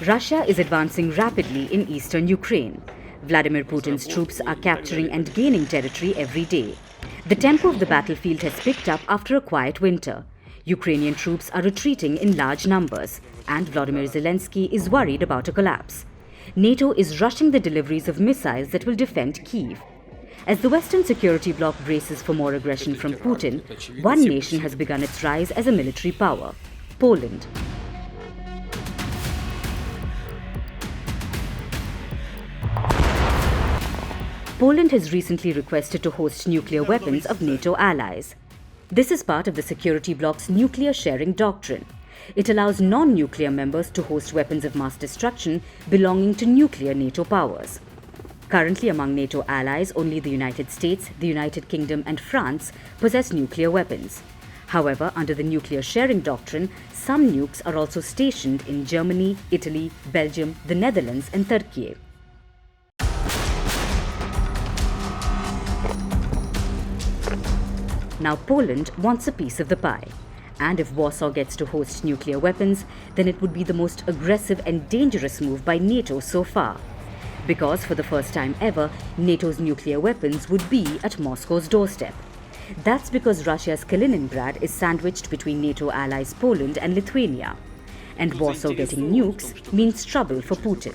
Russia is advancing rapidly in eastern Ukraine. Vladimir Putin's troops are capturing and gaining territory every day. The tempo of the battlefield has picked up after a quiet winter. Ukrainian troops are retreating in large numbers, and Vladimir Zelensky is worried about a collapse. NATO is rushing the deliveries of missiles that will defend Kyiv. As the Western security bloc braces for more aggression from Putin, one nation has begun its rise as a military power: Poland. Poland has recently requested to host nuclear weapons of NATO allies. This is part of the security bloc's nuclear sharing doctrine. It allows non-nuclear members to host weapons of mass destruction belonging to nuclear NATO powers. Currently, among NATO allies, only the United States, the United Kingdom and France possess nuclear weapons. However, under the nuclear sharing doctrine, some nukes are also stationed in Germany, Italy, Belgium, the Netherlands and Turkey. Now Poland wants a piece of the pie. And if Warsaw gets to host nuclear weapons, then it would be the most aggressive and dangerous move by NATO so far. Because for the first time ever, NATO's nuclear weapons would be at Moscow's doorstep. That's because Russia's Kaliningrad is sandwiched between NATO allies Poland and Lithuania. And Warsaw getting nukes means trouble for Putin.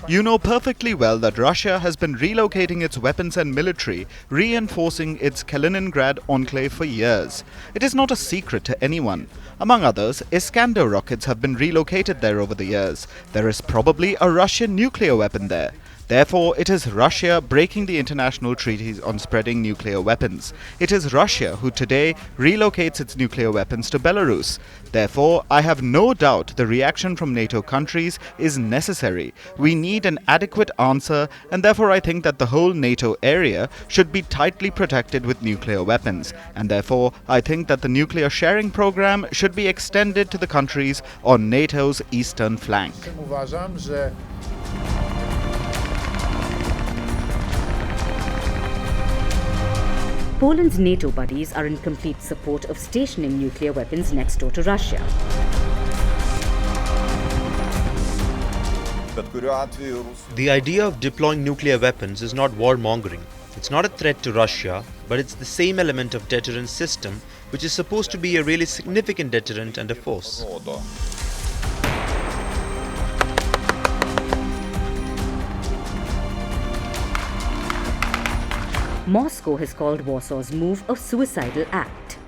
You know perfectly well that Russia has been relocating its weapons and military, reinforcing its Kaliningrad enclave for years. It is not a secret to anyone. Among others, Iskander rockets have been relocated there over the years. There is probably a Russian nuclear weapon there. Therefore, it is Russia breaking the international treaties on spreading nuclear weapons. It is Russia who today relocates its nuclear weapons to Belarus. Therefore, I have no doubt the reaction from NATO countries is necessary. We need an adequate answer, and therefore I think that the whole NATO area should be tightly protected with nuclear weapons. And therefore, I think that the nuclear sharing program should be extended to the countries on NATO's eastern flank. Poland's NATO buddies are in complete support of stationing nuclear weapons next door to Russia. The idea of deploying nuclear weapons is not warmongering. It's not a threat to Russia, but it's the same element of deterrence system which is supposed to be a really significant deterrent and a force. Moscow has called Warsaw's move a suicidal act.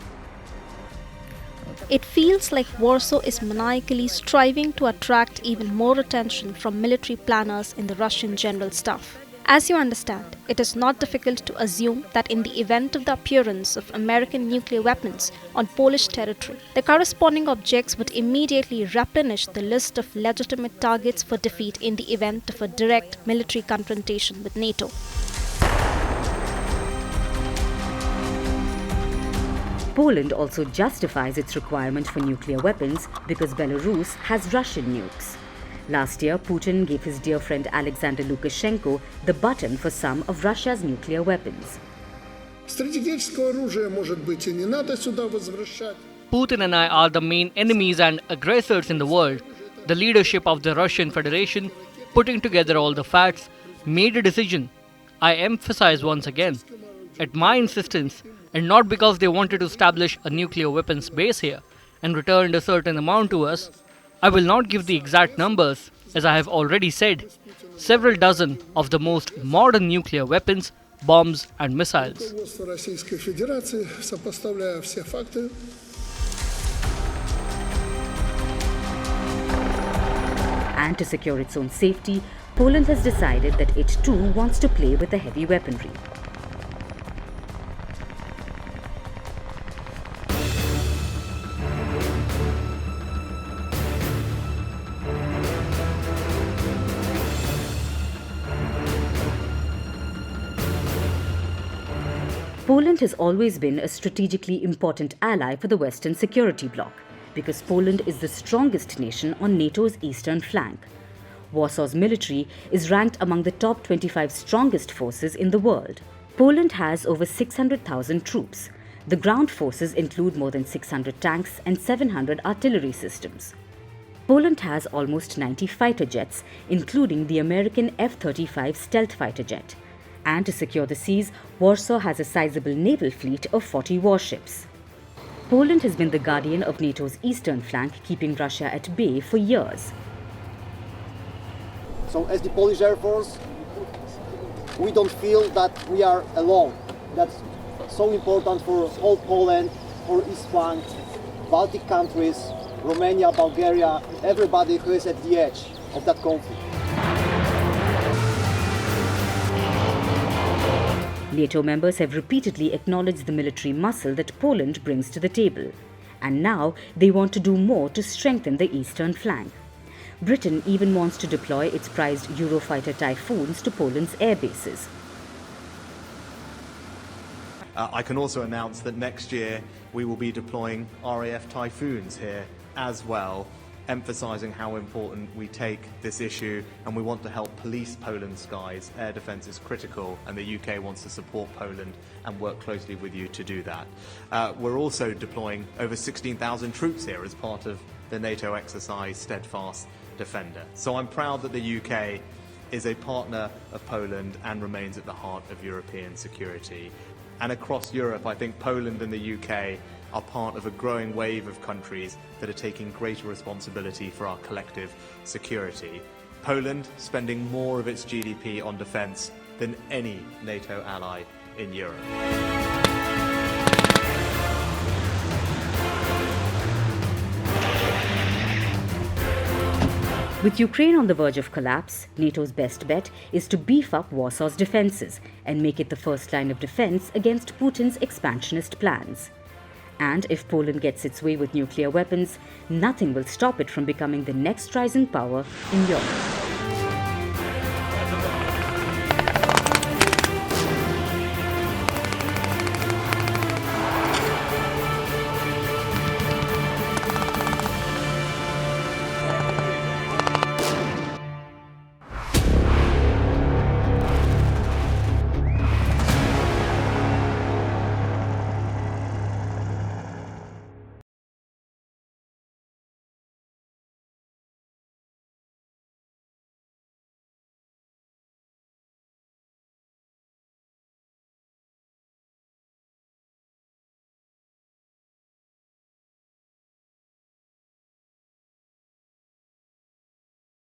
It feels like Warsaw is maniacally striving to attract even more attention from military planners in the Russian General Staff. As you understand, it is not difficult to assume that in the event of the appearance of American nuclear weapons on Polish territory, the corresponding objects would immediately replenish the list of legitimate targets for defeat in the event of a direct military confrontation with NATO. Poland also justifies its requirement for nuclear weapons because Belarus has Russian nukes. Last year, Putin gave his dear friend Alexander Lukashenko the button for some of Russia's nuclear weapons. Putin and I are the main enemies and aggressors in the world. The leadership of the Russian Federation, putting together all the facts, made a decision. I emphasize once again, at my insistence, and not because they wanted to establish a nuclear weapons base here and returned a certain amount to us. I will not give the exact numbers, as I have already said, several dozen of the most modern nuclear weapons, bombs and missiles. And to secure its own safety, Poland has decided that it too wants to play with the heavy weaponry. Poland has always been a strategically important ally for the Western security bloc, because Poland is the strongest nation on NATO's eastern flank. Warsaw's military is ranked among the top 25 strongest forces in the world. Poland has over 600,000 troops. The ground forces include more than 600 tanks and 700 artillery systems. Poland has almost 90 fighter jets, including the American F-35 stealth fighter jet. And to secure the seas, Warsaw has a sizable naval fleet of 40 warships. Poland has been the guardian of NATO's eastern flank, keeping Russia at bay for years. So as the Polish Air Force, we don't feel that we are alone. That's so important for whole Poland, for East flank, Baltic countries, Romania, Bulgaria, everybody who is at the edge of that conflict. NATO members have repeatedly acknowledged the military muscle that Poland brings to the table. And now they want to do more to strengthen the eastern flank. Britain even wants to deploy its prized Eurofighter Typhoons to Poland's air bases. I can also announce that next year we will be deploying RAF Typhoons here as well, emphasising how important we take this issue, and we want to help police Poland's skies. Air defence is critical, and the UK wants to support Poland and work closely with you to do that. We're also deploying over 16,000 troops here as part of the NATO exercise Steadfast Defender. So I'm proud that the UK is a partner of Poland and remains at the heart of European security. And across Europe, I think Poland and the UK are part of a growing wave of countries that are taking greater responsibility for our collective security. Poland spending more of its GDP on defence than any NATO ally in Europe. With Ukraine on the verge of collapse, NATO's best bet is to beef up Warsaw's defences and make it the first line of defence against Putin's expansionist plans. And if Poland gets its way with nuclear weapons, nothing will stop it from becoming the next rising power in Europe.